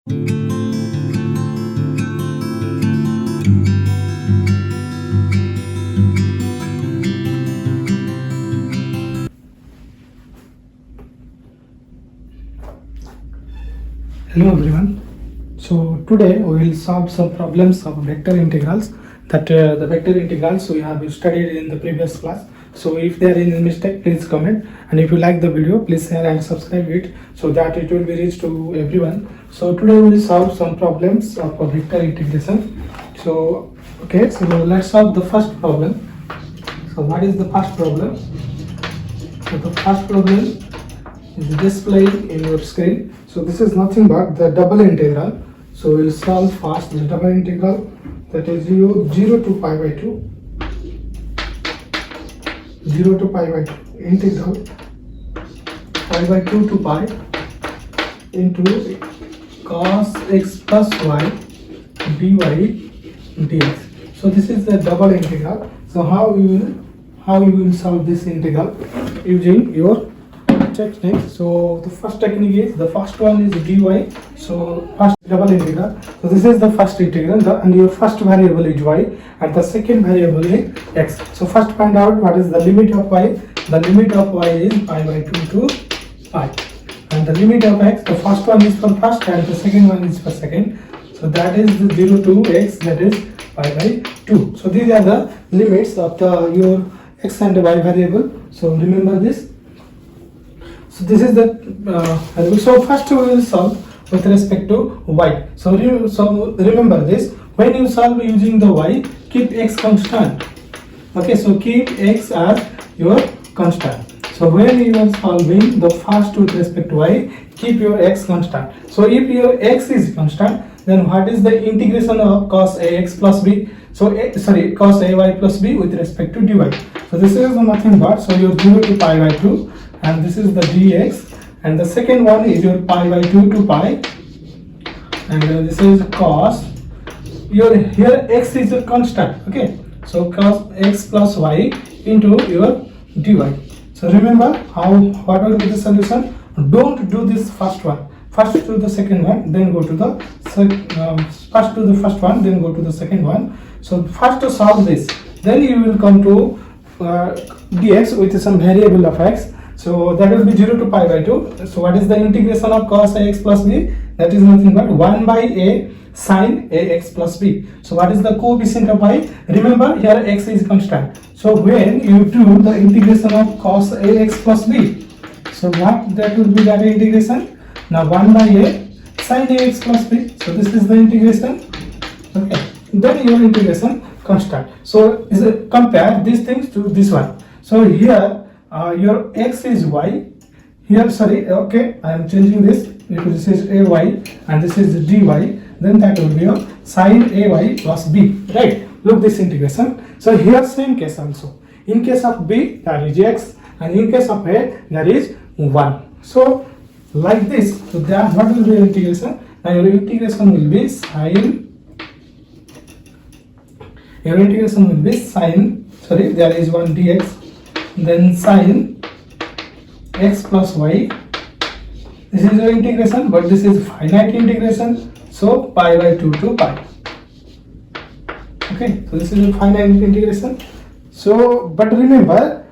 Hello everyone. So today we will solve some problems of vector integrals that the vector integrals we have studied in the previous class. So if there is any mistake, please comment, and if you like the video, please share and subscribe it so that it will be reached to everyone. So today we will solve some problems of vector integration. So let's solve the first problem. So what is the first problem? So the first problem is displayed in your screen. So this is nothing but the double integral. So we'll solve first the double integral, that is 0 to pi by 2, 0 to pi by 2 integral pi by 2 to pi into cos x plus y dy dx. So this is the double integral. So how you will solve this integral using your technique. So the first technique is, the first one is dy. So first double integral. So this is the first integral, and your first variable is y and the second variable is x. So first find out what is the limit of y. The limit of y is pi by 2 to pi, and the limit of x, the first one is for first and the second one is for second. So that is the 0 to x, that is pi by 2. So these are the limits of your x and y variable. So remember this. So this is the variable. So first we will solve with respect to y. So remember this. When you solve using the y, keep x constant. Okay, so keep x as your constant. So when you are solving the first with respect to y, keep your x constant. So if your x is constant, then what is the integration of cos ax plus b? So cos ay plus b with respect to dy. So this is nothing but, so your 0 to pi by 2, and this is the dx, and the second one is your pi by 2 to pi, and this is cos, here x is a constant. Okay, so cos x plus y into your dy. So remember what will be the solution. Don't do this first one. First do the second one, then go to the first do the first one, then go to the second one. So first to solve this, then you will come to dx with some variable of x. So that will be 0 to pi by 2. So what is the integration of cos ax plus b? That is nothing but 1 by a sin ax plus b. So what is the coefficient of y? Remember here x is constant. So when you do the integration of cos ax plus b, so what that will be, that integration? Now 1 by a sin ax plus b. So this is the integration. Okay. Then your integration constant. So compare these things to this one. So here your x is y. Here, okay, I am changing this because this is ay and this is dy. Then that will be your sin ay plus b. Right? Look this integration. So here same case also. In case of b, that is x, and in case of a, that is 1. So like this. So that what will be your integration? Now your integration will be sin. Your integration will be sin. There is one dx. Then sin x plus y. This is your integration, but this is finite integration. So pi by 2 to pi. Okay, so this is a finite integration. So, but remember,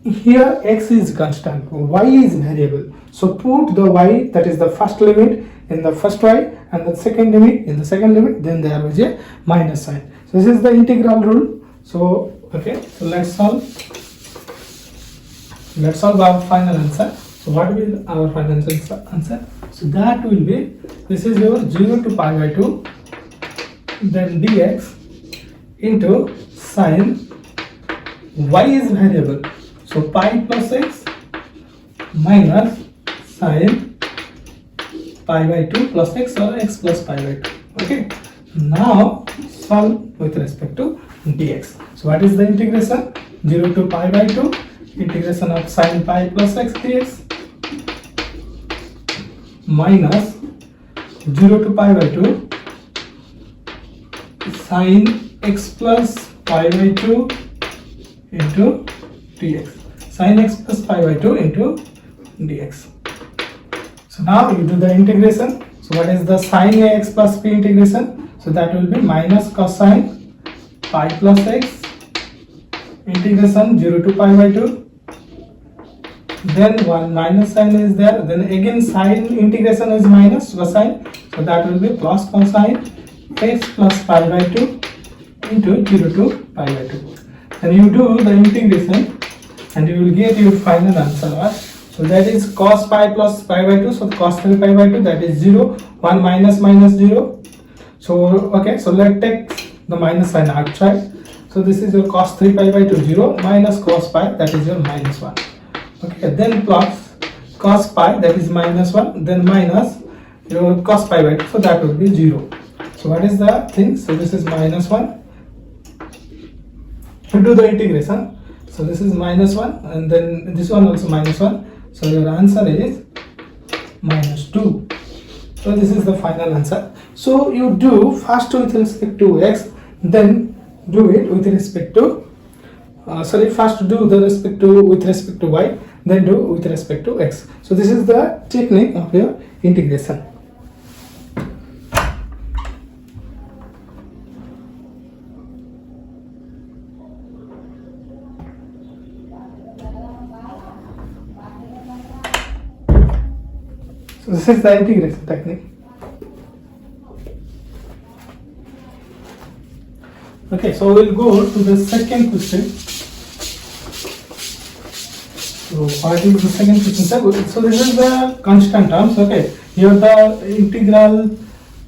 here x is constant, y is variable. So put the y, that is the first limit, in the first y, and the second limit in the second limit. Then there is a minus sign. So this is the integral rule. So okay, so let's solve our final answer. So what will be our final answer? So that will be, this is your 0 to pi by 2, then dx into sin, y is variable, so pi plus x minus sin pi by 2 plus x, or x plus pi by 2. Okay, now solve with respect to dx. So what is the integration? 0 to pi by 2, integration of sin pi plus x dx, minus 0 to pi by 2 sin x plus pi by 2 into dx, sin x plus pi by 2 into dx. So now you do the integration. So what is the sine ax plus b integration? So that will be minus cosine pi plus x integration 0 to pi by 2. Then one minus sign is there. Then again sine integration is minus cosine. So that will be plus cosine x plus pi by 2 into 0 to pi by 2. And you do the integration and you will get your final answer. Right? So that is cos pi plus pi by 2. So cos 3 pi by 2, that is 0. 1 minus minus 0. So okay, so let's take the minus sign outside. So this is your cos 3 pi by 2, 0 minus cos pi, that is your minus 1. Okay, then plus cos pi, that is minus 1, then minus your cos pi by 2, so that will be 0. So what is the thing? So this is minus 1. You do the integration. So this is minus 1 and then this one also minus 1. So your answer is minus 2. So this is the final answer. So you do first with respect to x, then do it with respect to first do the with respect to y, then do with respect to x. So this is the technique of your integration. So this is the integration technique. Okay, so we'll go to the second question. So what is the second question? So this is the constant terms. Okay, here the integral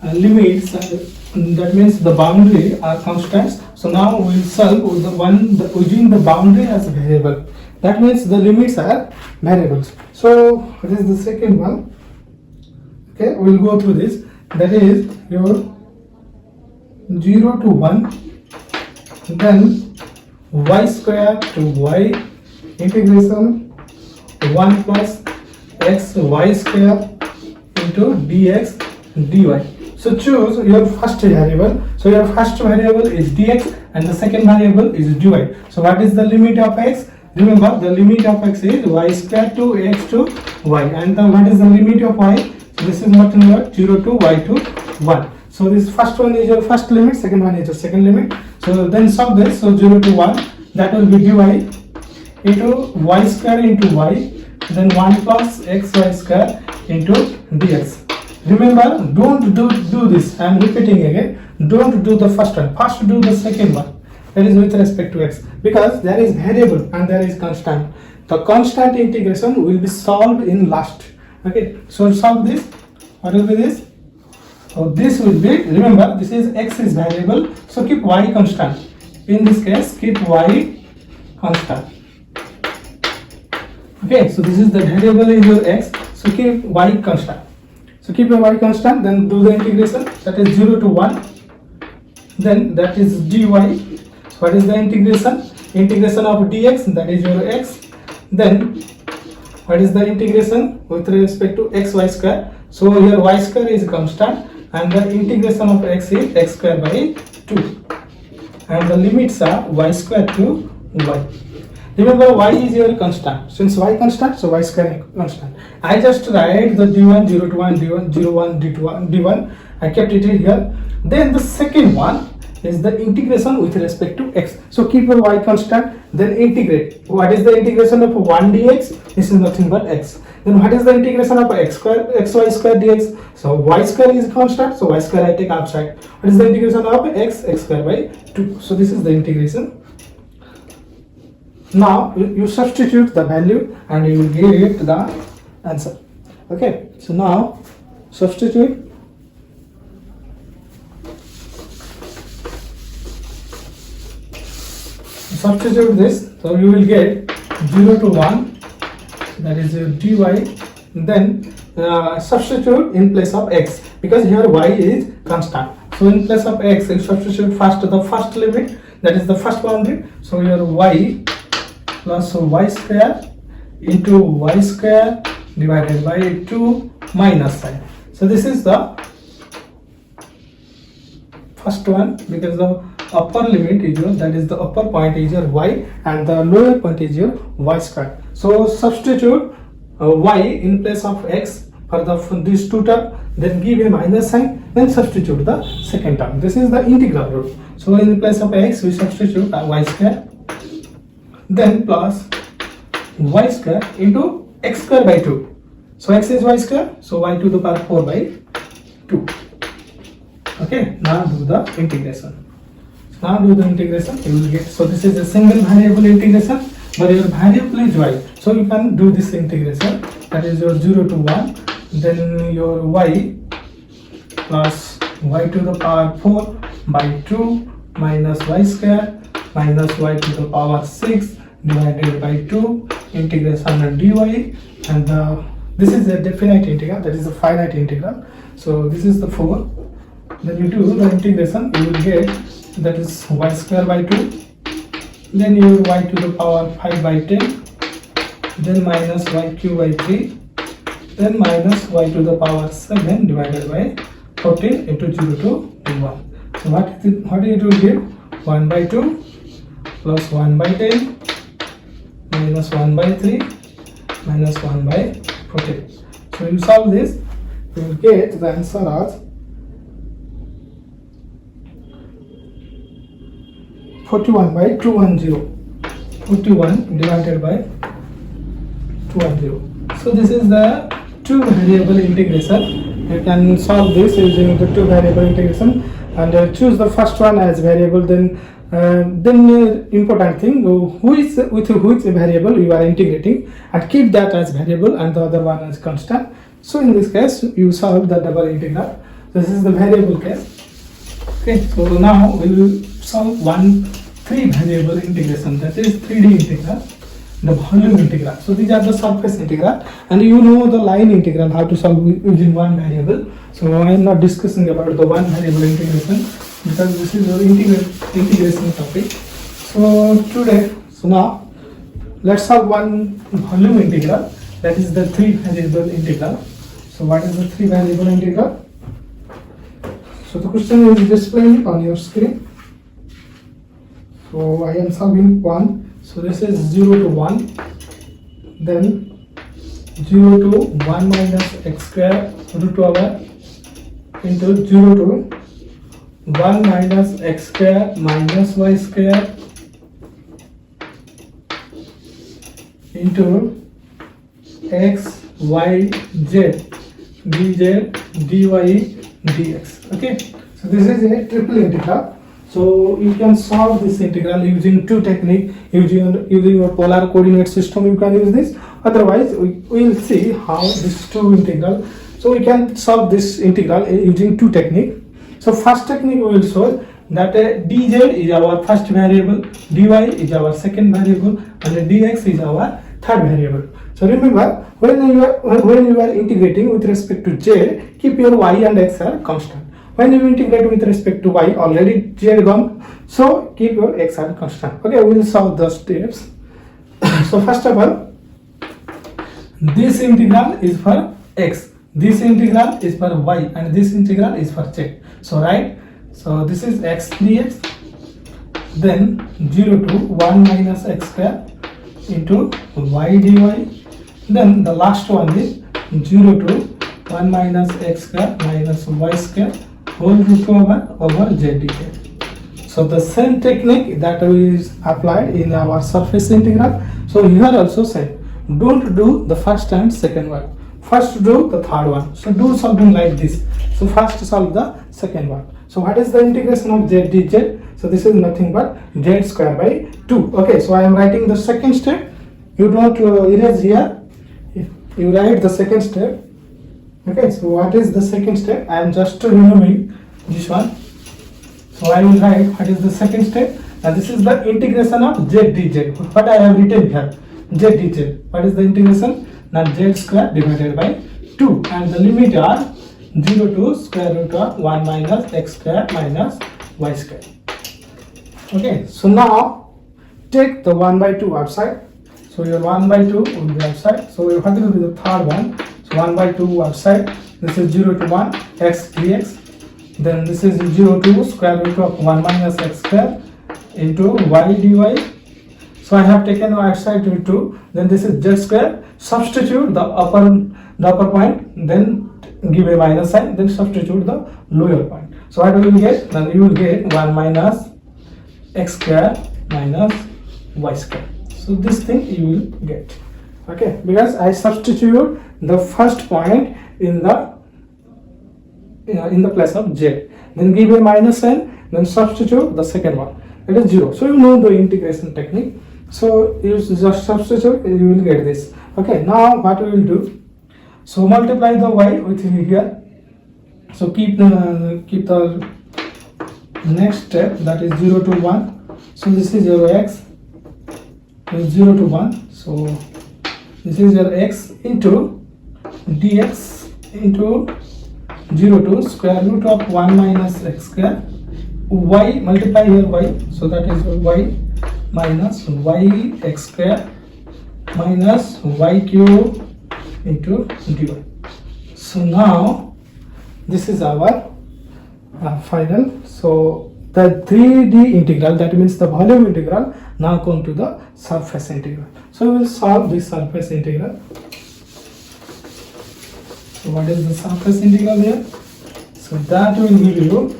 limits, that means the boundary are constants. So now we will solve with the one using the boundary as a variable. That means the limits are variables. So what is the second one? Okay, we will go through this. That is your 0 to 1. Then y square to y integration 1 plus x y square into dx dy. So choose your first variable. So your first variable is dx and the second variable is dy. So what is the limit of x? Remember the limit of x is y square to x to y, and what is the limit of y? So this is what in your 0 to y to 1. So this first one is your first limit, second one is your second limit. So then solve this. So 0 to 1, that will be dy into y square into y, then 1 plus xy square into dx. Remember, don't do this. I am repeating again. Don't do the first one. First do the second one. That is with respect to x, because there is variable and there is constant. The constant integration will be solved in last. Okay. So solve this. What will be this? So this will be, remember this is x is variable, so keep y constant. In this case, keep y constant. Okay, so this is the variable in your x, so keep y constant. So keep your y constant, then do the integration, that is 0 to 1. Then that is dy. So what is the integration? Integration of dx, that is your x. Then what is the integration with respect to xy square? So your y square is constant and the integration of x is x square by 2. And the limits are y square to y. Remember y is your constant. Since y constant, so y square is constant. I just write the d1, 0 to 1, d1, 0, 1, d2, d1. I kept it here. Then the second one is the integration with respect to x. So keep your y constant, then integrate. What is the integration of 1 dx? This is nothing but x. Then what is the integration of x square, xy square dx? So y square is constant, so y square I take outside. What is the integration of x square by 2? So this is the integration. Now you substitute the value and you will get the answer. Okay, so now substitute. Substitute this, so you will get 0 to 1, that is dy. Then substitute in place of x, because here y is constant. So in place of x, you substitute first the first limit, that is the first boundary. So your y plus y square into y square divided by 2 minus sign. So this is the first one, because the upper limit is your, that is the upper point is your y and the lower point is your y square. So substitute y in place of x for these two terms. then give a minus sign, then substitute the second term. This is the integral rule. So in the place of x, we substitute y square, then plus y square into x square by 2. So x is y square, so y to the power 4 by 2. Okay, now do the integration. Now do the integration, you will get, so this is a single variable integration, but your variable is y. So you can do this integration, that is your 0 to 1, then your y plus y to the power 4 by 2 minus y square minus y to the power 6 divided by 2 integration of dy, and this is a definite integral, that is a finite integral. So this is the 4. Then you do the integration, you will get, that is y square by 2, then your y to the power 5 by 10, then minus y cube by 3, then minus y to the power 7 divided by 14 into 0 to 1. So what it will give? 1 by 2 plus 1 by 10 minus 1 by 3 minus 1 by 14. So you solve this, you will get the answer as 41 by 210. 41 divided by 210. So this is the two variable integration. You can solve this using the two variable integration, and choose the first one as variable. Then important thing, who is with which variable you are integrating, and keep that as variable and the other one as constant. So in this case you solve the double integral. This is the variable case. Okay, so now we will solve three variable integration, that is 3D integral, the volume integral. So these are the surface integral, and you know the line integral, how to solve using one variable. So I am not discussing about the one variable integration because this is the integration topic. So now let's solve one volume integral, that is the three variable integral. So what is the three variable integral? So the question is displayed on your screen. So I am solving one. So this is 0 to 1, then 0 to 1 minus x square root over into 0 to 1 minus x square minus y square into x, y, z, dz, dy, dx. Okay, so this is a triple integral. So you can solve this integral using two techniques. Using your polar coordinate system you can use this. Otherwise we will see how this two integral. So we can solve this integral using two techniques. So first technique we will show that dz is our first variable, dy is our second variable, and dx is our third variable. So remember, when you are integrating with respect to z, keep your y and x are constant. When you integrate with respect to y, already z gone, so keep your x are constant. Okay, we will solve the steps. So first of all, this integral is for x, this integral is for y, and this integral is for z. So right, so this is x dx, then 0 to 1 minus x square into y dy, then the last one is 0 to 1 minus x square minus y square whole root over z dz. So the same technique that is applied in our surface integral. So here also same. Don't do the first and second one. First do the third one. So do something like this. So first solve the second one. So what is the integration of z dz? So this is nothing but z square by 2. Okay, so I am writing the second step. You don't erase here. You write the second step. Okay, so what is the second step? I am just removing this one. So I will write what is the second step, and this is the integration of z dz. What I have written here, z dz. What is the integration? Now z square divided by 2, and the limit are 0 to square root of 1 minus x square minus y square. Okay, so now take the 1 by 2 outside. So your 1 by 2 will be outside. So what will be the third one? So 1 by 2 outside. This is 0 to 1 x dx. Then this is 0 to square root of 1 minus x square into y dy. So I have taken outside to 2. Then this is z square. Substitute the upper point. Then give a minus sign, then substitute the lower point. So what we will get? Then you will get 1 minus x square minus y square. So this thing you will get. Okay, because I substitute the first point in the place of z, then give a minus sign, then substitute the second one, it is 0. So you know the integration technique, so you just substitute, you will get this. Okay, now what we will do, so multiply the y with here, so keep the next step, that is 0 to 1. So this is your x, 0 to 1, so this is your x into dx into 0 to square root of 1 minus x square, y, multiply here y, so that is y minus y x square minus y cube into dy. So now this is our final. So the 3D integral, that means the volume integral, now come to the surface integral. So we will solve this surface integral. So what is the surface integral here? So that will give you,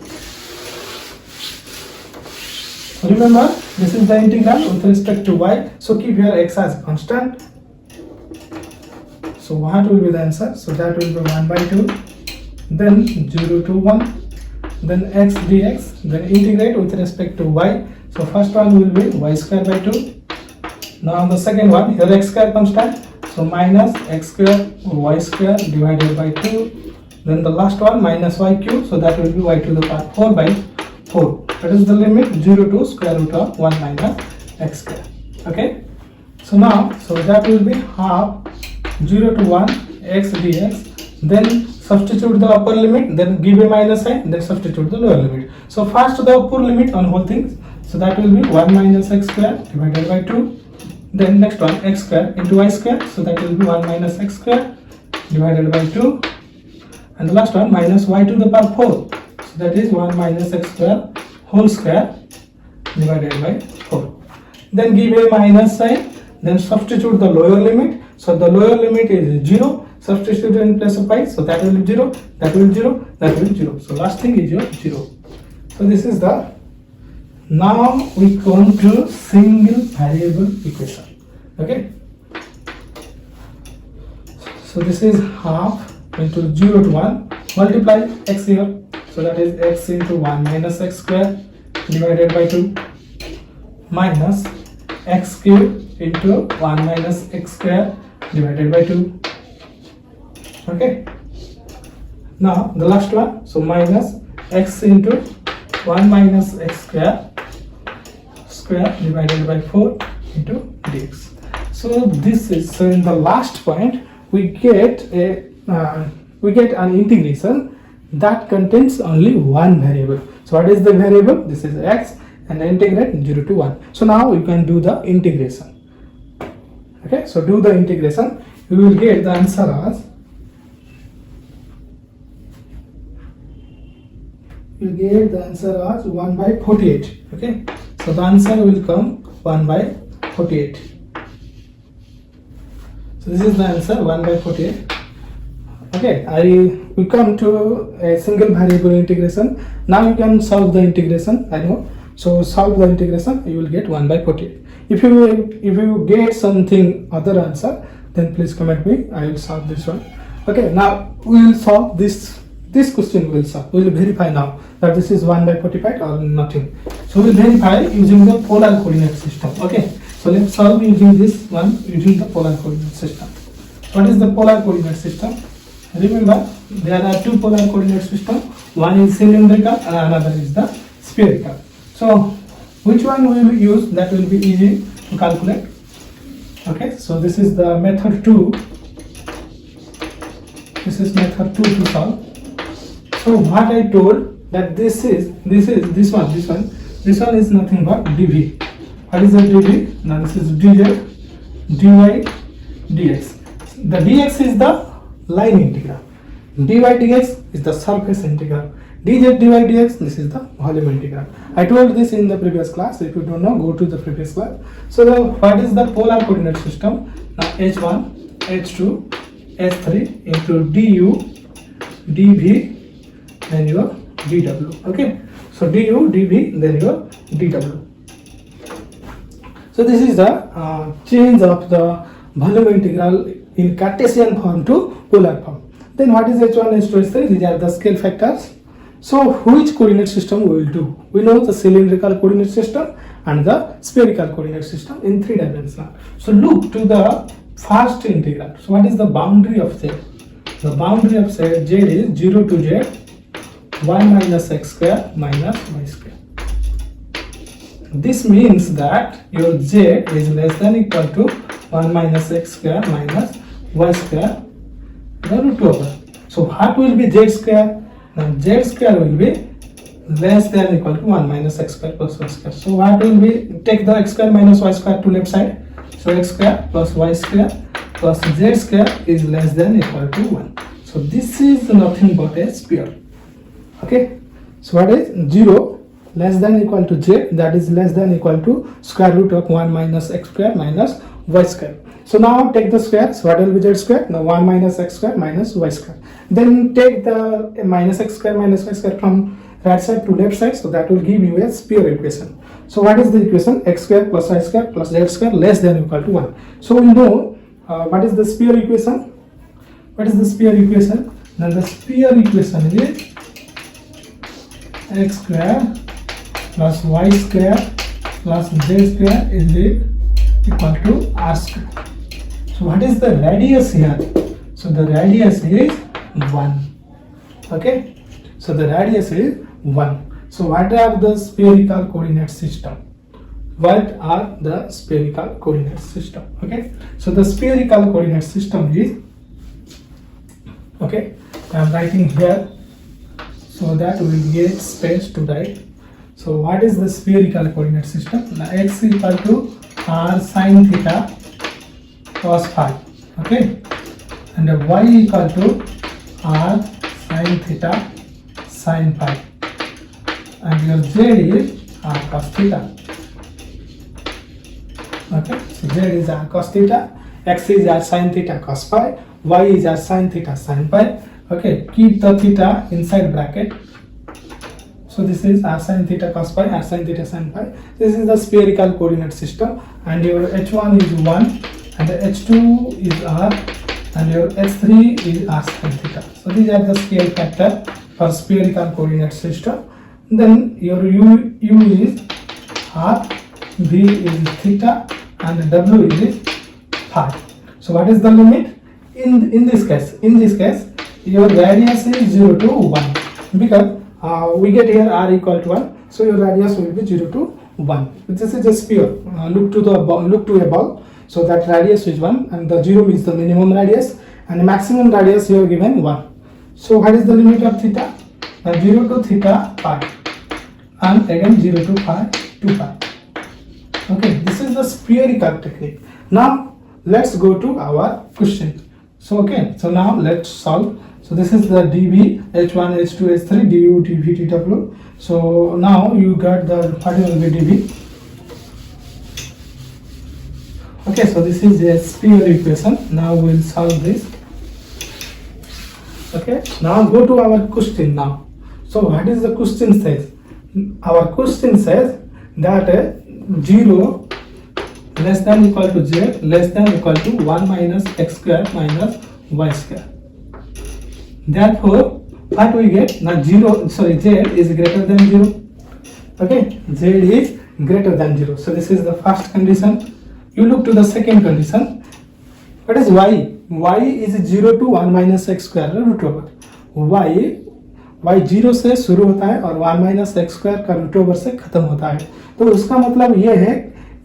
remember this is the integral with respect to y, so keep your x as constant. So what will be the answer? So that will be 1 by 2, then 0 to 1, then x dx, then integrate with respect to y. So first one will be y square by 2. Now the second one, here x square constant, so minus x square y square divided by 2. Then the last one minus y cube, so that will be y to the power 4 by 4. That is the limit 0 to square root of 1 minus x square. Okay. So now, so that will be half 0 to 1 x dx. Then substitute the upper limit, then give a minus sign, then substitute the lower limit. So first the upper limit on whole things, so that will be 1 minus x square divided by 2. Then next one x square into y square, so that will be 1 minus x square divided by 2. And the last one minus y to the power 4, so that is 1 minus x square whole square divided by 4. Then give a minus sign, then substitute the lower limit. So the lower limit is 0, substitute in place of y, so that will be 0, that will be 0, that will be 0. So last thing is your 0. So this is the, now we come to single variable equation. Okay. So this is half into 0 to 1, multiply x here, so that is x into 1 minus x square divided by 2 minus x cube into 1 minus x square divided by 2. Okay. Now the last one, so minus x into 1 minus x square divided by 4 into dx. So this is, so in the last point we get an integration that contains only one variable. So what is the variable? This is x, and integrate 0 to 1. So now you can do the integration. Okay, so do the integration. You will get the answer as, you get the answer as 1 by 48. Okay, so the answer will come 1 by 48. So this is the answer, 1 by 48. Okay, we come to a single variable integration. Now you can solve the integration, I know. So solve the integration, you will get 1 by 48. If you get something other answer, then please comment me, I will solve this one. Okay, now we will solve this question. We will solve, we will verify now that this is 1 by 45 or nothing. So we will verify using the polar coordinate system. Okay, so let's solve using this one, using the polar coordinate system. What is the polar coordinate system? Remember, there are two polar coordinate systems. One is cylindrical and another is the spherical. So which one we will use, that will be easy to calculate. Okay, so this is the method 2. This is method 2 to solve. So what I told, that this one is nothing but dv. What is the dv? Now this is dz, dy, dx. The dx is the line integral, dy dx is the surface integral, dz dy dx, this is the volume integral. I told this in the previous class. If you don't know, go to the previous class. So what is the polar coordinate system? Now h1, h2, h3 into du dv, then your dw. Okay, so du, dv, then your dw. So this is the change of the volume integral in Cartesian form to polar form. Then what is h1, h2, h3? These are the scale factors. So which coordinate system we will do? We know the cylindrical coordinate system and the spherical coordinate system in 3 dimensional. So look to the first integral. So what is the boundary of z? The boundary of z is 0 to z, 1 minus x square minus y square. This means that your z is less than equal to 1 minus x square minus y square the root over. So what will be z square? Now z square will be less than equal to 1 minus x square plus y square. So what will be, take the x square minus y square to left side. So x square plus y square plus z square is less than equal to 1. So this is nothing but a sphere. Okay. So what is 0 less than equal to z, that is less than equal to square root of 1 minus x square minus y square. So now take the square. So what will be z square? Now 1 minus x square minus y square. Then take the minus x square minus y square from right side to left side. So that will give you a sphere equation. So what is the equation? X square plus y square plus z square less than equal to 1. So we know what is the sphere equation? What is the sphere equation? Now the sphere equation is x square plus y square plus z square is equal to r square. So what is the radius here? So the radius is 1. Okay. So the radius is 1. So what are the spherical coordinate system? What are the spherical coordinate system? Okay. So the spherical coordinate system is, okay, I am writing here so that we will get space to write. So what is the spherical coordinate system? Now x equal to r sine theta cos phi. Okay. And y equal to r sine theta sine phi. And your z is r cos theta. Okay, so z is r cos theta, x is r sine theta cos phi, y is r sine theta sine phi. Okay, keep the theta inside bracket. So this is r sine theta cos phi, r sine theta sine phi. This is the spherical coordinate system, and your h1 is 1, and the h2 is r, and your h3 is r sine theta. So these are the scale factor for spherical coordinate system. Then your u is r, v is theta, and w is phi. So what is the limit? In this case, your radius is 0 to 1, because we get here r equal to 1, so your radius will be 0 to 1. This is a sphere. Look to a ball. So that radius is 1, and the 0 is the minimum radius, and the maximum radius here given 1. So what is the limit of theta? 0 to theta pi, and again 0 to pi 2 pi. Okay, this is the spherical technique. Now let's go to our question. So okay, so now let's solve. So this is the dv, h1, h2, h3, du, dv, dw. So now you got the what will be dv. Okay, so this is a sphere equation. Now we'll solve this. Okay, now go to our question now. So what is the question says? Our question says that 0 less than equal to z less than equal to 1 minus x square minus y square. Therefore, what we get? Now z is greater than 0. Okay, z is greater than 0. So this is the first condition. You look to the second condition. What is y? Y is 0 to 1 minus x square root over. y 0 से शुरू होता है और 1 minus x square का root over से खत्म होता है. तो उसका मतलब ये है,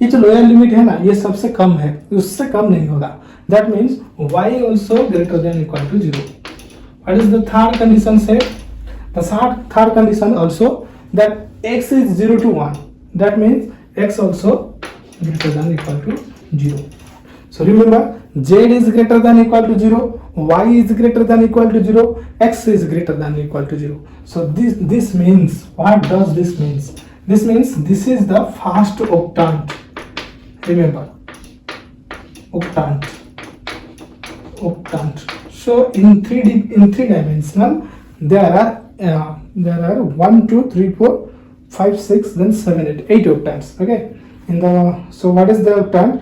ये जो लोअर लिमिट है ना, ये सबसे कम है, उससे कम नहीं होगा. That means y also greater than equal to 0. What is the third condition said? The third condition also that x is 0 to 1. That means x also greater than equal to 0. So remember, z is greater than equal to 0, y is greater than equal to 0, x is greater than equal to 0. So this means, what does this means? This means this is the first octant. Remember, octant. So in three dimensional, there are 1 2 3 4 5 6 then 7 8 octants. Okay, in the, so what is the octant?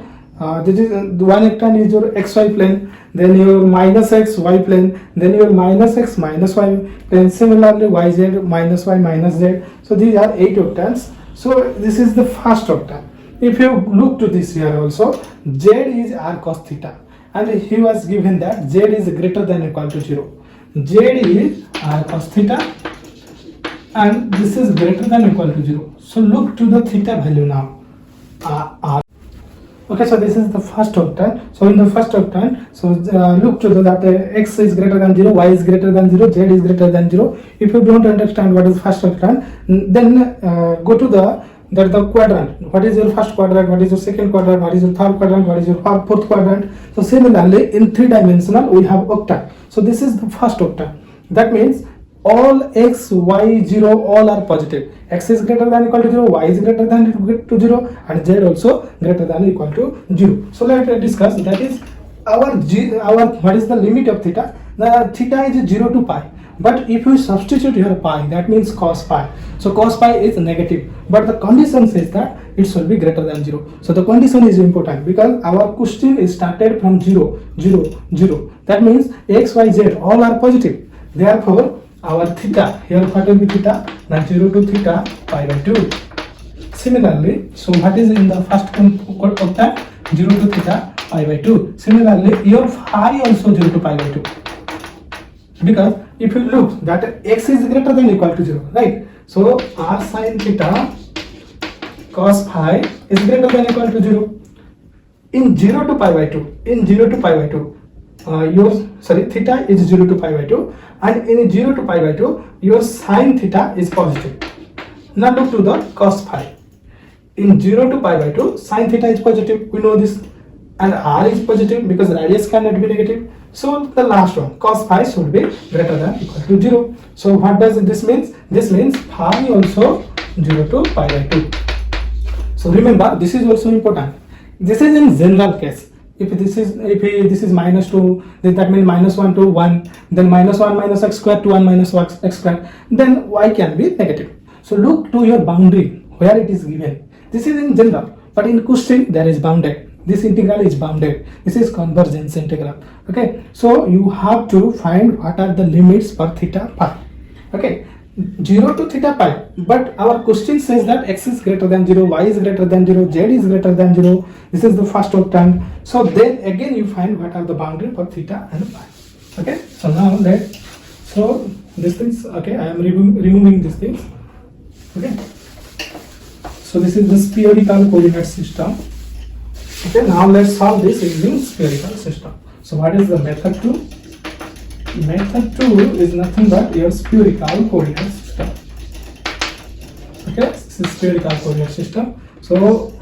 This is the one octant is your xy plane, then your minus x y plane, then your minus x minus y plane, similarly yz minus y minus z. So these are 8 octants. So this is the first octant. If you look to this here also, z is r cos theta, and he was given that z is greater than or equal to 0. Z is r cos theta and this is greater than or equal to 0. So look to the theta value now. R. Okay, so this is the first octant. So in the first octant, so look to the that x is greater than 0, y is greater than 0, z is greater than 0. If you don't understand what is first octant, then go to the quadrant. What is your first quadrant? What is your second quadrant? What is your third quadrant? What is your fourth quadrant? So similarly, in 3-dimensional, we have octant. So this is the first octant. That means all x, y, 0, all are positive. X is greater than or equal to 0, y is greater than or equal to 0, and z also greater than or equal to 0. So let us discuss. That is our what is the limit of theta? The theta is 0 to pi. But if you substitute here pi, that means cos pi. So cos pi is negative, but the condition says that it should be greater than 0. So the condition is important because our question is started from 0, 0, 0. That means x, y, z all are positive. Therefore, our theta, here what will be theta? Then 0 to theta pi by 2. Similarly, so what is in the first octant? 0 to theta pi by 2. Similarly, your phi also 0 to pi by 2. Because if you look that x is greater than or equal to 0, right? So r sin theta cos phi is greater than or equal to 0. In 0 to pi by 2, theta is 0 to pi by 2, and in 0 to pi by 2, your sin theta is positive. Now look to the cos phi. In 0 to pi by 2, sin theta is positive, we know this, and r is positive because radius cannot be negative. So the last one, cos phi should be greater than or equal to 0. So what does this mean? This means phi also 0 to pi by 2. So remember, this is also important. This is in general case. If this is minus 2, then that means minus 1 to 1, then minus 1 minus x square to 1 minus x square, then y can be negative. So look to your boundary where it is given. This is in general, but in question there is bounded. This integral is bounded. This is convergence integral. Okay, so you have to find what are the limits for theta pi. Okay, 0 to theta pi, but our question says that x is greater than 0, y is greater than 0, z is greater than 0. This is the first octant. So then again you find what are the boundary for theta and pi. Okay, so now so these things, okay, I am removing these things. Okay, so this is the spherical coordinate system. Okay, now let's solve this using spherical system. So what is the method 2? Method 2 is nothing but your spherical coordinate system. Okay, this is spherical coordinate system. So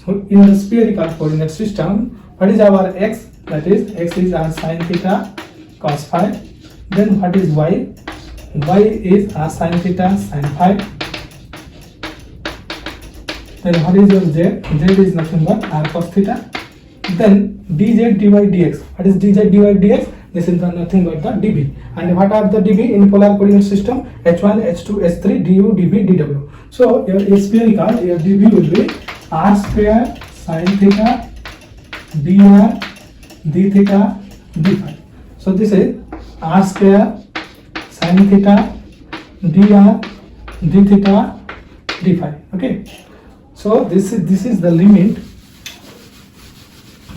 in the spherical coordinate system, what is our x? That is x is our sin theta cos phi. Then what is y? Y is our sin theta sin phi. Then what is your z? Z is nothing but r cos theta. Then dz dy dx. What is dz dy dx? This is nothing but the dv. And what are the dv in polar coordinate system? h1, h2, h3, du, dv, dw. So your spherical, your dv will be r square sin theta dr d theta d phi. So this is r square sin theta dr d theta d phi. Okay. So this is the limit.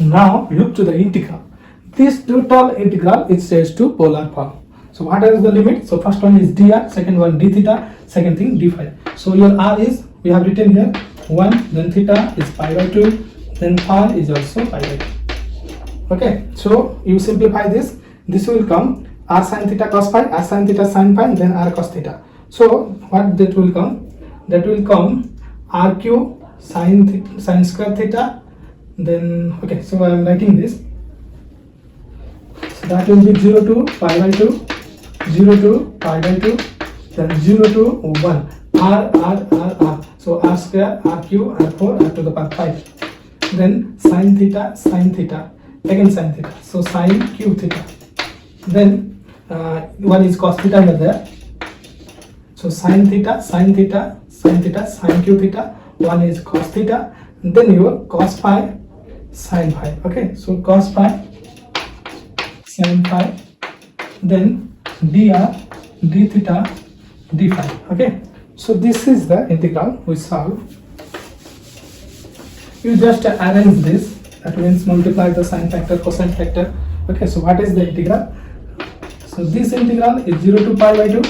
Now look to the integral. This total integral is says to polar form. So what is the limit? So first one is dr, second one d theta, second thing d phi. So your r is, we have written here 1, then theta is pi by 2, then phi is also pi by 2. Okay, so you simplify this. This will come r sin theta cos phi, r sin theta sin phi, then r cos theta. So what that will come? That will come r cube sin square theta. Then okay, so I am writing this. So that will be 0 to pi by 2, 0 to pi by 2, then 0 to 1, r. So r square, r cube, r4, r to the power 5. Then sin theta, again sin theta. So sin cube theta. Then one is cos theta over there. So sin theta, sin theta, sin theta, sin q theta, one is cos theta, and then your cos phi, sin phi. Okay, so cos phi, sin phi, then dr, d theta, d phi. Okay, so this is the integral we solve. You just arrange this, that means multiply the sine factor, cosine factor. Okay, so what is the integral? So this integral is 0 to pi by 2,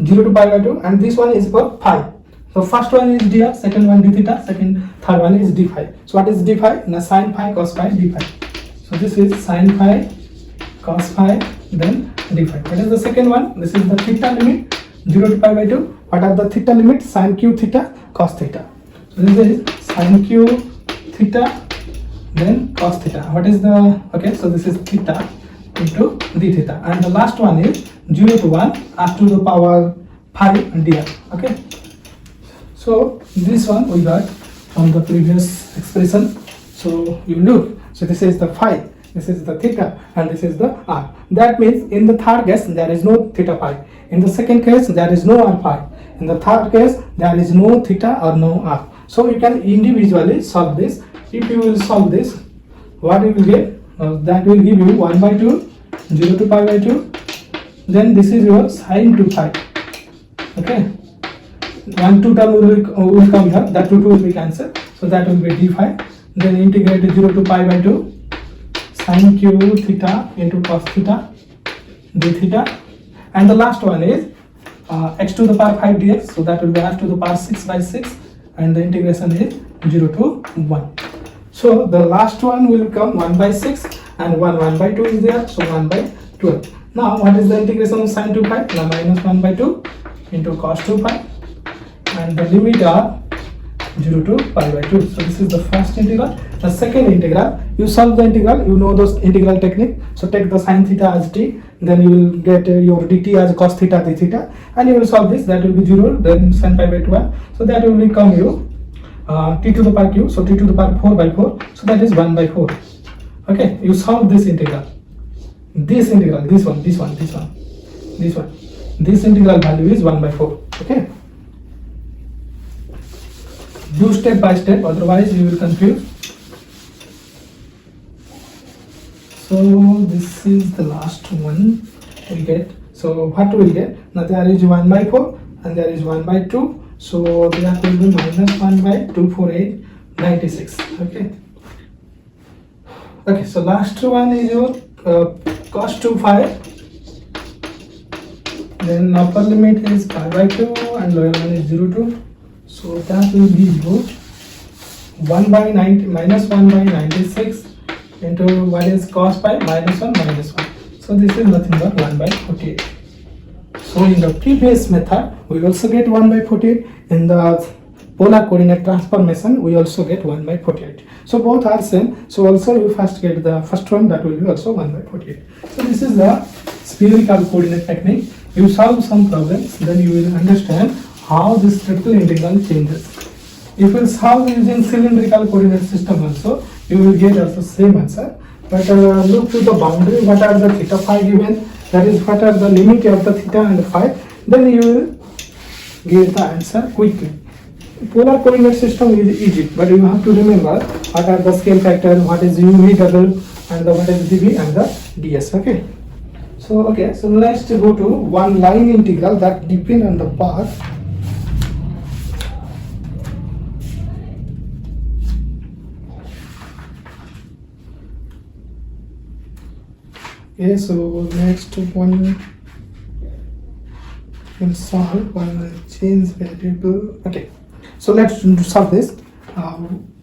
0 to pi by 2, and this one is for phi. So first one is dr, second one d theta, third one is d phi. So what is d phi? Now sin phi, cos phi, d phi. So this is sin phi, cos phi, then d phi. What is the second one? This is the theta limit, 0 to pi by 2. What are the theta limits? Sin q theta, cos theta. So this is sin q theta, then cos theta. What is the, okay, so this is theta into d theta, and the last one is 0 to 1 r to the power pi dr. Okay, so this one we got from the previous expression. So you look, so this is the phi, this is the theta, and this is the r. That means in the third case there is no theta phi, in the second case there is no r phi, in the third case there is no theta or no r. So you can individually solve this. If you will solve this, what you will get? That will give you 1 by 2, 0 to pi by 2. Then this is your sin 2 phi. Okay, 1 2 term will come here. That 2 will be cancelled. So that will be d phi. Then integrate 0 to pi by 2, sin q theta into cos theta, d theta. And the last one is x to the power 5 dx. So that will be r to the power 6 by 6. And the integration is 0 to 1. So the last one will become 1 by 6 and 1 by 2 is there, so 1 by 12. Now what is the integration of sin 2 pi? Now minus 1 by 2 into cos 2 pi, and the limit are 0 to pi by 2. So this is the first integral. The second integral, you solve the integral, you know those integral technique. So take the sin theta as t, then you will get your dt as cos theta d theta, and you will solve this. That will be 0, then sin pi by 12. So that will become you t to the power q, so t to the power 4 by 4, so that is 1 by 4. Okay, you solve this integral, this integral, this one, this integral value is 1 by 4. Okay, do step by step, otherwise you will confuse. So this is the last one we get. So what we get? Now there is 1 by 4 and there is 1 by 2. So that will be minus 1 by 248, 96. Okay. Okay, so last one is your cos 2 phi. Then upper limit is pi by 2 and lower one is 0 to. So that will give you 1 by 90 minus 1 by 96 into what is cos pi minus 1 minus 1. So this is nothing but 1 by 48. So in the previous method, we also get 1 by 48. In the polar coordinate transformation, we also get 1 by 48. So both are same. So also you first get the first one, that will be also 1 by 48. So this is the spherical coordinate technique. You solve some problems, then you will understand how this triple integral changes. If you solve using cylindrical coordinate system also, you will get also same answer. But look to the boundary, what are the theta phi given, that is what are the limit of the theta and phi, then you will get the answer quickly. Polar coordinate system is easy, but you have to remember what are the scale factor, what is UV double, and what is dV and the ds. Okay. So let's go to one line integral that depend on the path. Okay, so next one will solve one change variable. Okay, so let's solve this.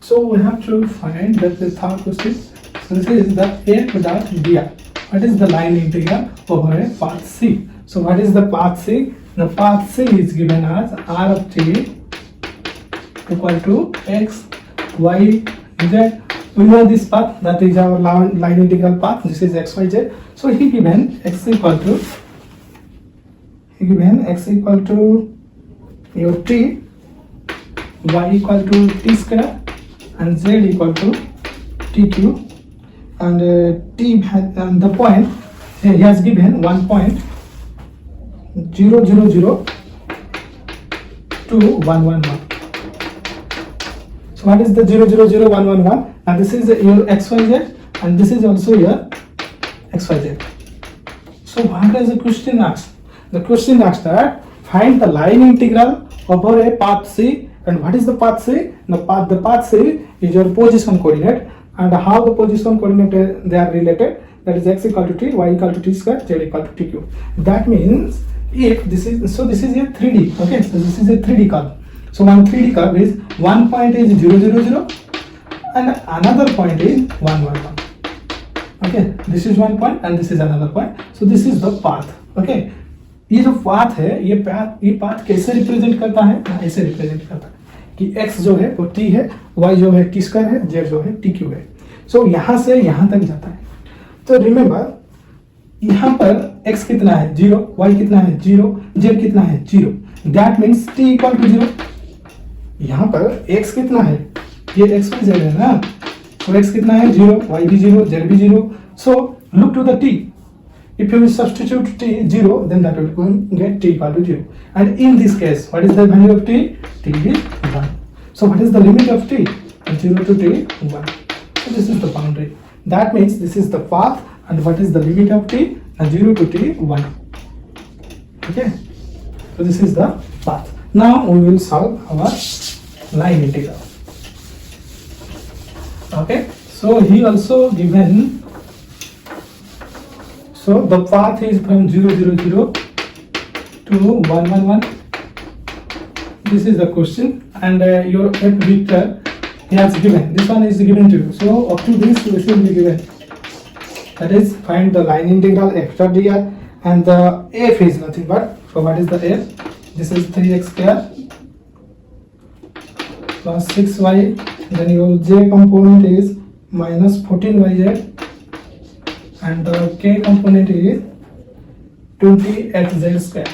So we have to find that the third question. So this is the f dot dr. What is the line integral over a path c? So what is the path c? The path c is given as r of t equal to x, y, z. We know this path, that is our line integral path. This is x, y, z. So he given x equal to your t, y equal to t square, and z equal to tq, and t and the point he has given 1.000 to 111. So what is the 000 111? And this is your xyz, and this is also your xyz. So what does the question ask? The question asks that find the line integral over a path C. And what is the path C? The path C is your position coordinate, and how the position coordinate they are related. That is x equal to t, y equal to t square, z equal to t cube. That means if this is, so this is a 3D. Okay, so this is a 3D curve. So one 3D curve is one point is 000 and another point is 111. Okay, this is one point and this is another point. So this is the path. Okay, ये जो path है, ये path कैसे represent करता है? ऐसे represent करता है कि x जो है वो t है, y जो है t स्क्वायर है, z जो है t क्यूब है. सो यहाँ से यहाँ तक जाता है. तो रिमेंबर यहाँ पर x कितना है 0, y कितना है 0, z कितना है 0. That means t equal to 0. यहाँ पर x कितना है, ये x y z है ना, तो x कितना है 0, y भी 0, z भी 0. So look to the t. If you substitute t 0, then that will get t equal to 0. And in this case, what is the value of t? T is 1. So what is the limit of t? 0 to t 1. So this is the boundary. That means this is the path, and what is the limit of t? 0 to t 1. Okay. So this is the path. Now we will solve our line integral. Okay. So he also given. So the path is from 000 to 111. This is the question, and your f vector he has given. This one is given to you. So up to this will be given. That is find the line integral f dot dr, and the f is nothing but. So what is the f? This is 3x square plus 6y. Then your j component is minus 14yz. And the k component is 20xz square.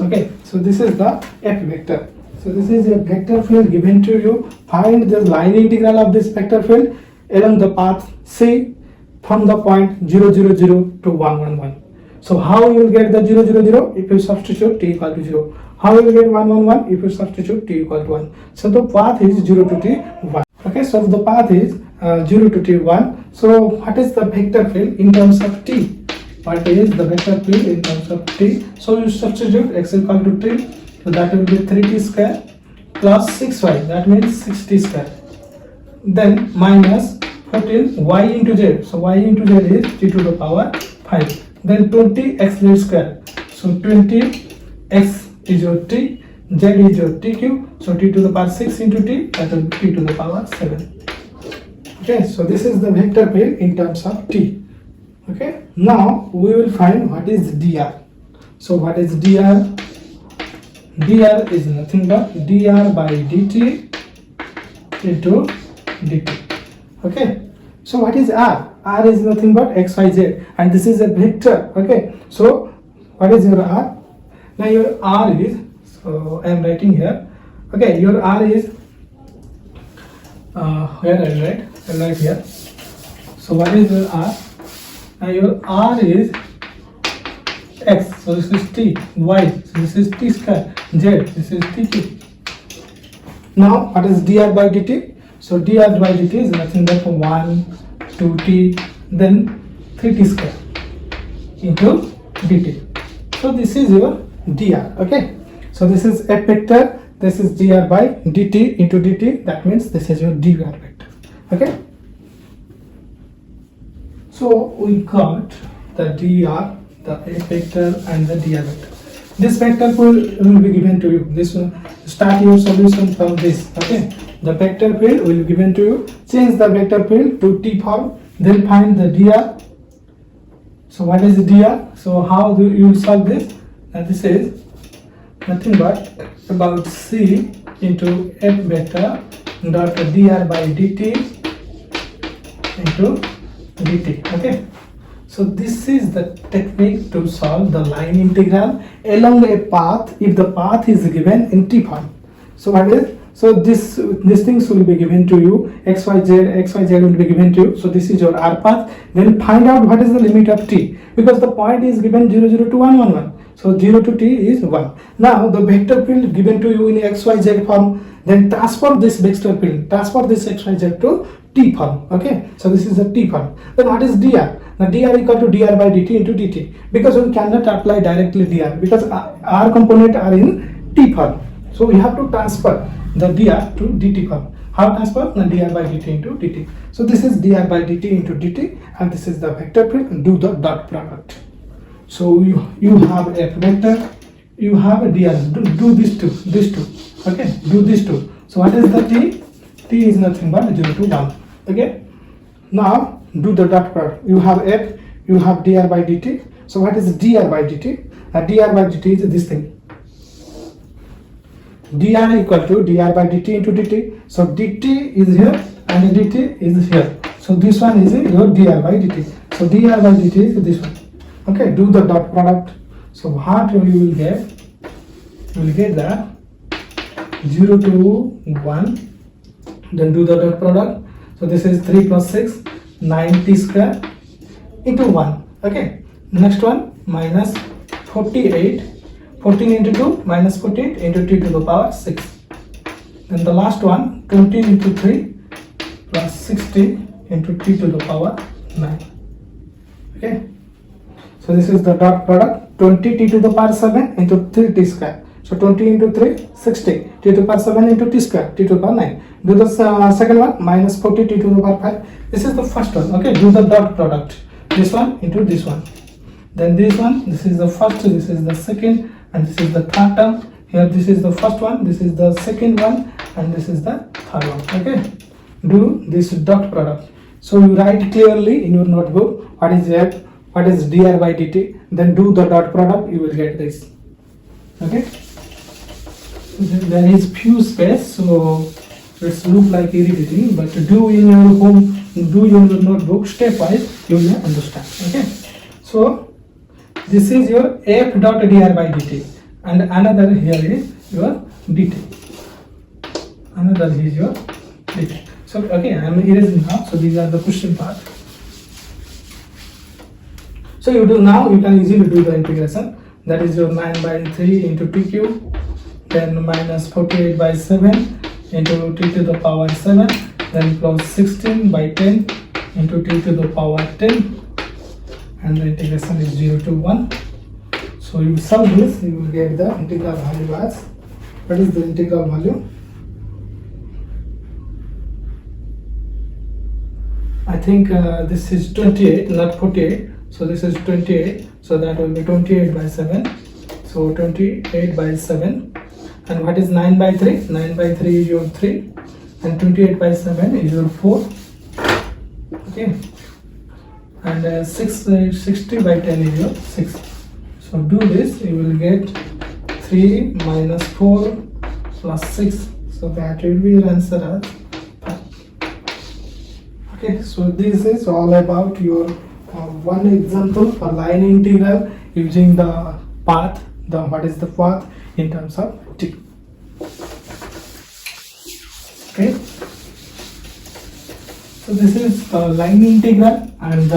Okay, so this is the f vector. So this is a vector field given to you. Find the line integral of this vector field along the path C from the point 000 to 111. So how you will get the 000 if you substitute t equal to 0? How you will get 111 if you substitute t equal to 1? So the path is 0 to t 1. Okay, so the path is 0 to t 1. So what is the vector field in terms of t? What is the vector field in terms of t? So you substitute x equal to t. So that will be 3t square plus 6y. That means 6t square. Then minus 14y into z. So y into z is t to the power 5. Then 20xz square. So 20x is your t, z is your t cube. So t to the power 6 into t, that will be t to the power 7. Okay, so this is the vector field in terms of t. Okay, now we will find what is dr. So what is dr? Dr is nothing but dr by dt into dt. Okay, so what is r? R is nothing but xyz, and this is a vector. Okay, so what is your r? Now your r is, so I am writing here. Okay, your r is where I write? I write here. So what is your r? Now your r is x, so this is t, y, so this is t square, z, this is t cube. Now what is dr by dt? So dr by dt is nothing but 1, 2t, then 3t square into dt. So this is your dr. Okay, so this is f vector, this is dr by dt into dt. That means this is your dr vector. Okay, so we got the dr, the f vector and the dr vector. This vector will be given to you. This will start your solution from this. Okay, the vector field will be given to you. Change the vector field to t form, then find the dr. So what is dr? So how do you solve this? And this is nothing but about c into f vector dot dr by dt into dt. Okay, so this is the technique to solve the line integral along a path if the path is given in t form. So what is So these things will be given to you. XYZ will be given to you. So this is your R path. Then find out what is the limit of t, because the point is given 0, 0 to 1, 1, 1. So 0 to t is 1. Now the vector field given to you in XYZ form. Then transfer this vector field, transfer this XYZ to t form. Okay. So this is the t form. Then what is dr? Now dr equal to dr by dt into dt, because we cannot apply directly dr because r component are in t form. So we have to transfer the dr to dt form. How transfer? The dr by dt into dt. So this is dr by dt into dt, and this is the vector field. Do the dot product. So you have a vector, you have a dr. Do these two. Okay, do these two. So what is the t? T is nothing but 0 to 1. Okay. Now do the dot product. You have f, you have dr by dt. So what is dr by dt? Dr by dt is this thing. Dr equal to dr by dt into dt. So dt is here and dt is here. So this one is your dr by dt. So dr by dt is this one. Okay, do the dot product. So what you will get? You will get that 0 to 1. Then do the dot product. So this is 3 plus 6, 9t square into 1. Okay. Next one minus 48. 14 into 2 minus 48 into t to the power 6. Then the last one 20 into 3 plus 60 into t to the power 9. Okay. So this is the dot product. 20 t to the power 7 into 3t square. So 20 into 3, 60. T to the power 7 into t square, t to the power 9. Do the second one, minus 40 t to the power 5. This is the first one. Okay, do the dot product. This one into this one. Then this one, this is the first, this is the second, and this is the third term. Here this is the first one, this is the second one, and this is the third one. Okay, do this dot product. So you write clearly in your notebook what is f, what is dr by dt. Then do the dot product, you will get this. Okay. There is few space, so it's look like irritating, but do in your home, do in your notebook stepwise, you will understand. Okay. So this is your f dot dr by dt, and another here is your dt. Another is your dt. So okay, I am erasing now. So these are the question part. So you do now, you can easily do the integration. That is your 9 by 3 into t cube. Then minus 48 by 7 into t to the power 7, then plus 16 by 10 into t to the power 10, and the integration is 0 to 1. So you solve this, you will get the integral value as, what is the integral value? I think this is 28, not 48. So this is 28, so that will be 28 by 7. So 28 by 7. And what is 9 by 3? 9 by 3 is your 3, and 28 by 7 is your 4. Okay. And 60 by 10 is your 6. So do this, you will get 3 minus 4 plus 6. So that will be your answer as 5. Okay, so this is all about your one example for line integral using the path, what is the path in terms of t. Okay, so this is line integral, and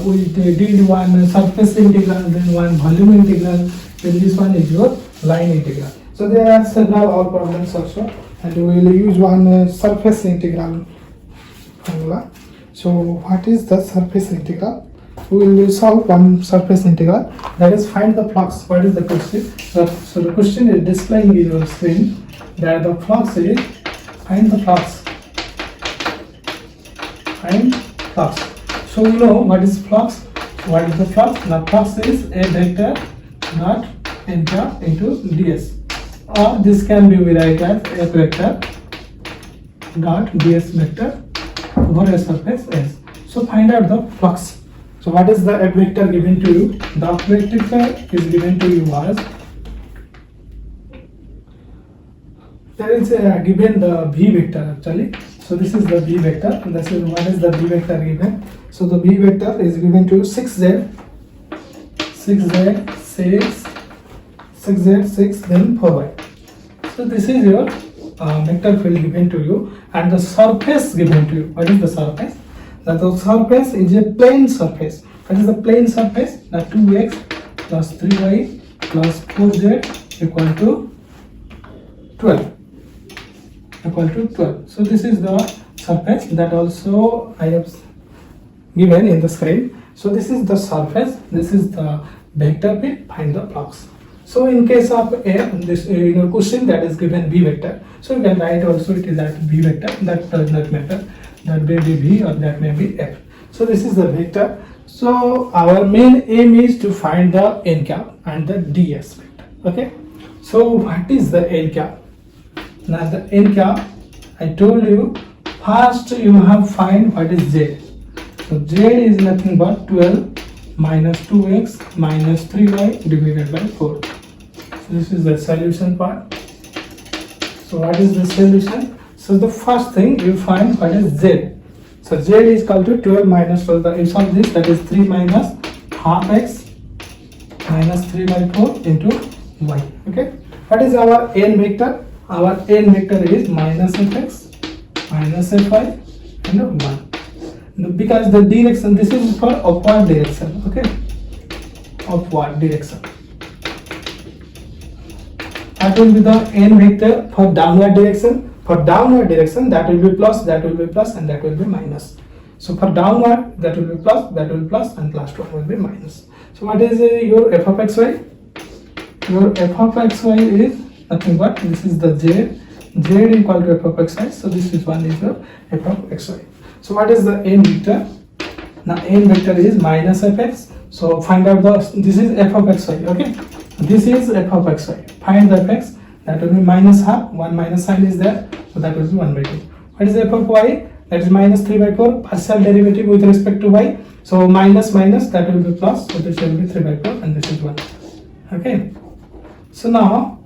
we did one surface integral, then one volume integral, then this one is your line integral. So there are several all problems also, and we will use one surface integral formula. So what is the surface integral? We will solve one surface integral, that is find the flux. What is the question? So the question is displaying in your screen, that the flux is find the flux. Find flux. So we know what is flux. What is the flux? The flux is a vector not enter into ds, or this can be written as a vector dot ds vector over a surface S. So find out the flux. So what is the F vector given to you? The F vector is given to you as, there is given the V vector actually. So this is the V vector, and this is what is the V vector given. So the V vector is given to 6z, 6z, 6, 6z, 6, then 4y. So this is your vector field given to you and the surface given to you. What is the surface? That the surface is a plane surface. What is the plane surface? That 2x plus 3y plus 4z equal to 12. Equal to 12. So this is the surface that also I have given in the screen. So this is the surface, this is the vector field, find the flux. So in case of this in your question that is given b vector, so you can write also it is at b vector, that does not matter, that may be v or that may be f. So this is the vector. So our main aim is to find the n cap and the ds vector. Okay, so what is the n cap? Now the n cap, I told you, first you have find what is z. So z is nothing but 12 minus 2x minus 3y divided by 4. So this is the solution part. So what is the solution? So the first thing you find what is z. So z is equal to 12 minus 12. The use of this, that is 3 minus half x minus 3 by 4 into y. Okay. What is our n vector? Our n vector is minus fx minus fy and 1. Because the direction, this is for upward direction. Okay, upward direction. That will be the n vector for downward direction. For downward direction, that will be plus, that will be plus, and that will be minus. So for downward, that will be plus, that will be plus, and last one will be minus. So what is your f of xy? Your f of xy is nothing but this is the z. Z equal to f of xy. So this is one is your f of xy. So what is the n vector? Now n vector is minus fx. So find out the, this is f of xy. Okay, this is f of xy. Find the fx. That will be minus half. One minus sign is there, so that will be 1 by 2. What is f of y? That is minus 3 by 4. Partial derivative with respect to y. So minus minus, that will be plus. So this will be 3 by 4, and this is 1. Okay. So now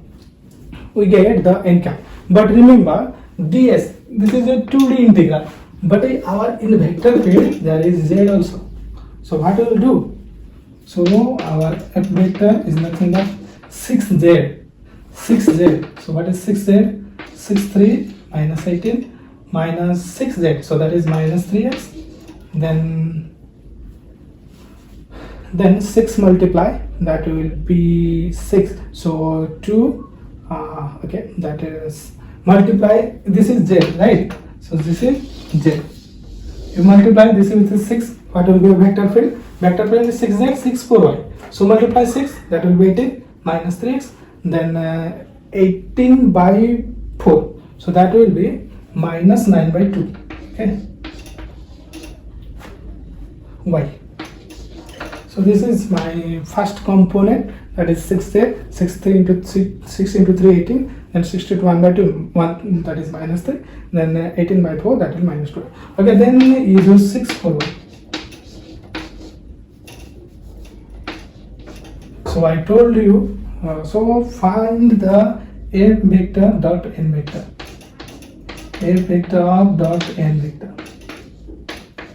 we get the n cap. But remember, ds, this is a 2D integral. But our in vector field there is z also. So what we will do? So our f vector is nothing but 6z. 6z. So what is 6z? 63 minus 18 minus 6z. So that is minus 3x. Then 6 multiply, that will be 6. So 2. Okay, that is multiply. This is z, right? So this is z. You multiply this with 6. What will be a vector field? Vector field is 6z, 6, 4y. So multiply 6, that will be 18 minus 3x. Then 18 by 4. So that will be minus 9 by 2. Okay. Y. So this is my first component, that is 6z. 6 into 6 into 3, 18. Then 62 1 by 2, 1, that is minus 3. Then 18 by 4, that is minus 2. Okay, then you do 6 for y. So I told you, so find the f vector dot n vector. F vector of dot n vector.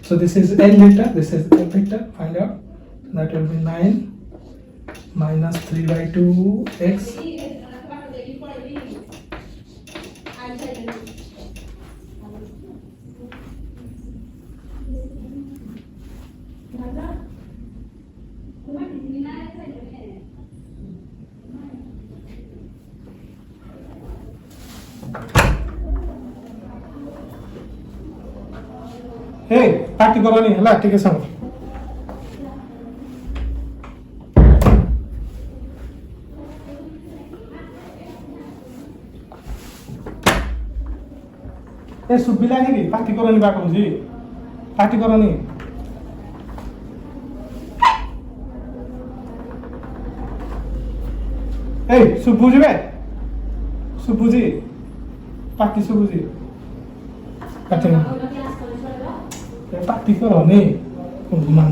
So this is n vector, this is f vector. Find out. That will be 9 minus 3 by 2 x. Hey, party korani hala, ठीक है सब. ए सुबिला नि कि party करनी बाको जी party करनी ए सुबुजी बे सुबुजी party सुबुजी party party करनी मान.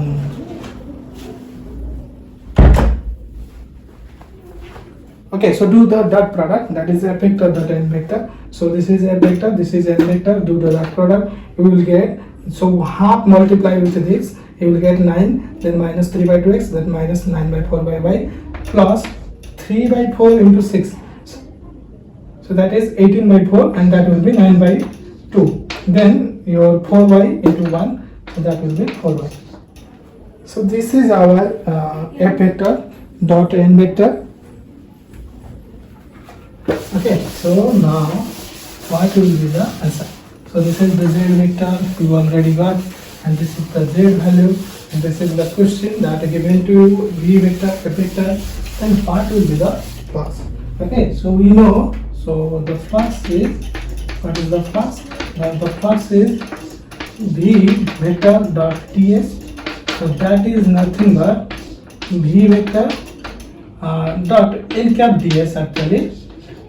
Okay, so do the dot product, that is f vector dot n vector. So this is f vector, this is n vector. Do the dot product, you will get, so half multiply with this, you will get 9, then minus 3 by 2x, then minus 9 by 4 by y, plus 3 by 4 into 6. So So that is 18 by 4 and that will be 9 by 2. Then your 4y into 1, so that will be 4y. So this is our f vector dot n vector. Okay, so now what will be the answer? So this is the z vector you already got, and this is the z value, and this is the question that given to you, v vector, f vector, and what will be the flux. Okay, so we know, so the flux is, what is the flux? The flux is v vector dot ds, so that is nothing but v vector dot n cap ds actually.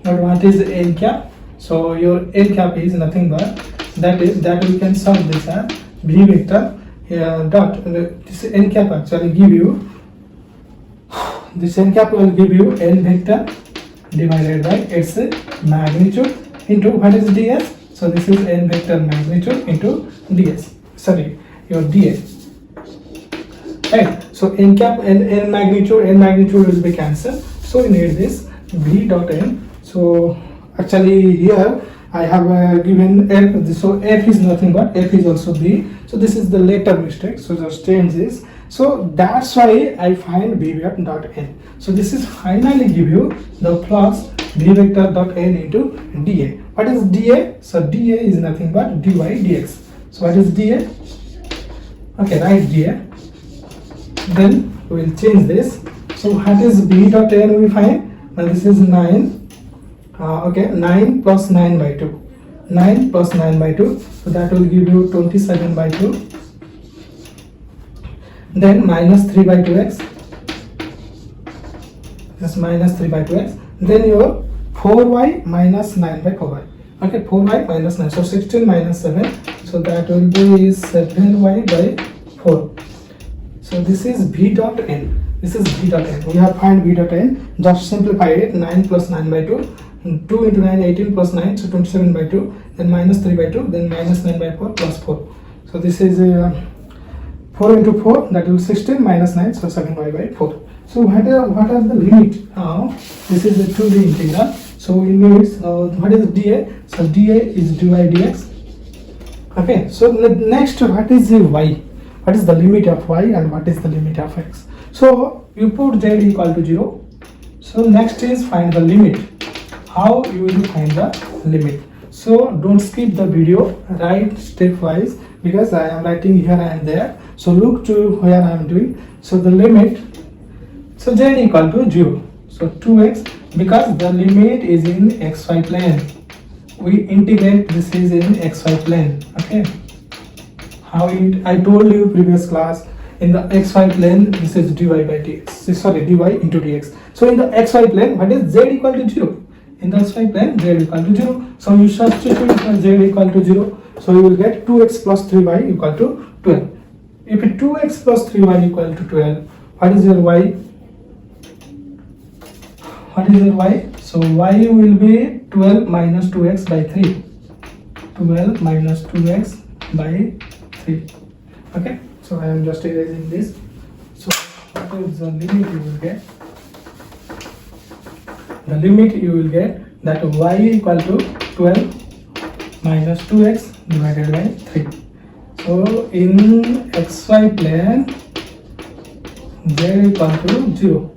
But what is n cap? So your n cap is nothing but that we can solve this as v vector dot this n cap actually give you, this n cap will give you n vector divided by its magnitude into what is ds. So this is n vector magnitude into ds, sorry, your dA. Right, so n cap and n magnitude will be cancelled, so we need this v dot n. So actually here I have given f, so f is nothing but f is also b, so this is the later mistake, so just change this. So that's why I find v vector dot n. So this is finally give you the flux v vector dot n into dA. What is dA? So dA is nothing but dy dx. So what is dA? Okay, write dA. Then we will change this. So what is v dot n we find? Now this is 9. Okay, 9 plus 9 by 2. 9 plus 9 by 2. So that will give you 27 by 2. Then minus 3 by 2x. This minus 3 by 2x. Then your 4y minus 9 by 4y. Okay, 4y minus 9. So 16 minus 7. So that will be 7y by 4. So this is v dot n. This is v dot n. We have find v dot n. Just simplify it. 9 plus 9 by 2. 2 into 9, 18 plus 9, so 27 by 2. Then minus 3 by 2. Then minus 9 by 4 plus 4. So this is 4 into 4. That will 16 minus 9. So 7y by 4. So what are the limit? Now this is the 2D integral. So we need what is dA? So dA is dy dx. Okay. So next, what is the y? What is the limit of y and what is the limit of x? So you put z equal to 0. So next is find the limit. How you will find the limit? So don't skip the video, write stepwise, because I am writing here and there. So look to where I am doing. So the limit, so z equal to 0. So 2x, because the limit is in xy plane. We integrate, this is in xy plane. Okay. How I told you previous class, in the xy plane this is dy by dx. Sorry, dy into dx. So in the xy plane, what is z equal to 0? In the xy plane, z equal to 0. So you substitute z equal to 0. So you will get 2x plus 3y equal to 12. If 2x plus 3y equal to 12, what is your y? What is your y? So y will be 12 minus 2x by 3. 12 minus 2x by 3. Okay. So I am just erasing this. So what is the limit you will get? The limit you will get that y equal to 12 minus 2x divided by 3. So in xy plane, z equal to 0.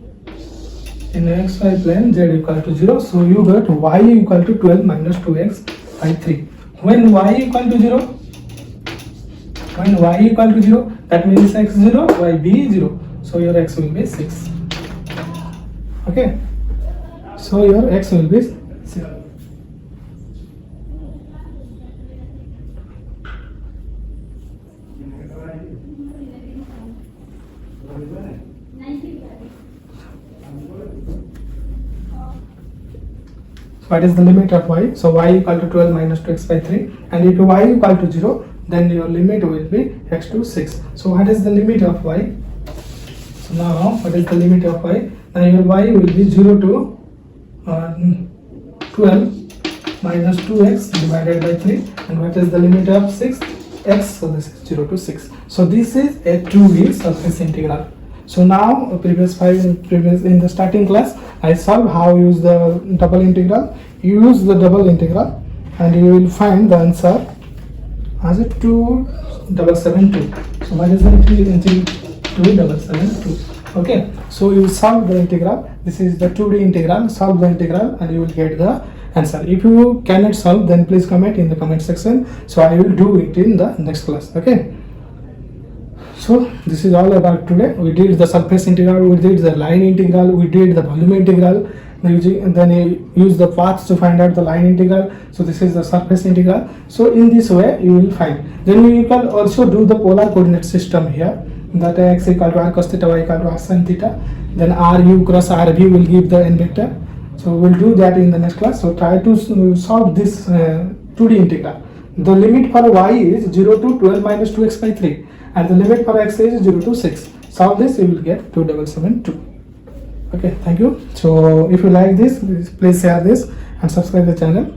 In xy plane, z equal to 0. So you get y equal to 12 minus 2x by 3. When y equal to 0, when y equal to 0, that means x 0, y b 0. So your x will be 6. Okay. So your x will be 0. What is the limit of y? So y equal to 12 minus 2x by 3, and if y equal to 0, then your limit will be x to 6. So what is the limit of y? So now what is the limit of y? Now your y will be 0 to 12 minus 2x divided by 3, and what is the limit of 6? X. So this is 0 to 6. So this is a 2D surface integral. So now previous in the starting class I solved how use the double integral. Use the double integral and you will find the answer as a 2772. So what is the integral? 2772. Okay, so you solve the integral. This is the 2D integral. Solve the integral and you will get the answer. If you cannot solve, then please comment in the comment section, so I will do it in the next class. Okay, so this is all about today. We did the surface integral, we did the line integral, we did the volume integral, then you use the paths to find out the line integral. So this is the surface integral. So in this way you will find. Then you can also do the polar coordinate system here, that x equal to r cos theta, y equal to r sin theta, then ru cross rv will give the n vector. So we'll do that in the next class. So try to solve this 2D integral. The limit for y is 0 to 12 minus 2x by 3 and the limit for x is 0 to 6. Solve this, you will get 2772. Okay, thank you. So if you like this, please share this and subscribe the channel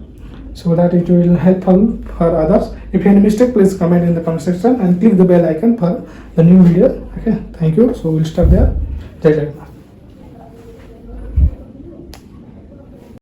so that it will helpful for others. If you have any mistake, please comment in the comment section and click the bell icon for the new video. Okay, thank you. So we'll stop there. Jai Jai.